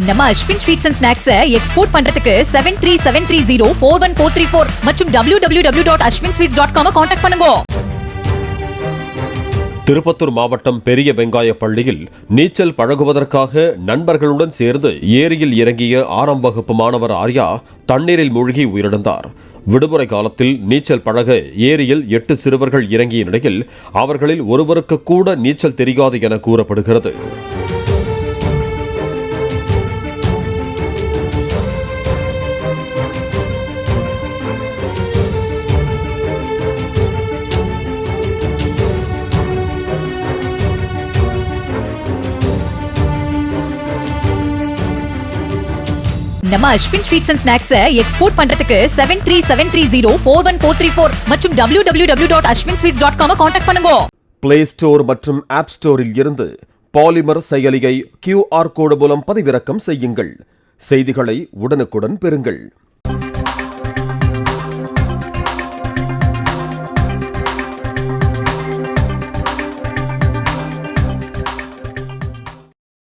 நம்ம Ashwin sweets and snacks export பண்றதுக்கு 7373041434 மற்றும் www.ashwinsweets.com கான்டாக்ட் பண்ணுங்க. திருப்பத்தூர் மாவட்டம் பெரிய வெங்காய பள்ளியில் நீச்சல் பழகுவதற்காக நண்பர்களுடன் சேர்ந்து ஏரியில் இறங்கிய 6ஆம் வகுப்பு மாணவர் ஆர்யா தண்ணீரில் மூழ்கி உயிரிழந்தார். விடுமுறை காலத்தில் நீச்சல் பழக ஏரியில் 8 சிறுவர்கள் இறங்கிய நிலையில் அவர்களில் ஒருவருக்கு கூட நீச்சல் தெரியாது என கூறப்படுகிறது. நம்ம Ashwin sweets and snacks export பண்றதுக்கு 7373041434 மற்றும் www.ashwinsweets.com கான்டாக்ட் பண்ணுங்க. பிளே ஸ்டோர் மற்றும் ஆப் ஸ்டோரில் இருந்து பாலிமர் செயலியை QR கோடு மூலம் பதிவிறக்கம் செய்யுங்கள். செய்திகளை உடனுக்குடன் பெறுங்கள்.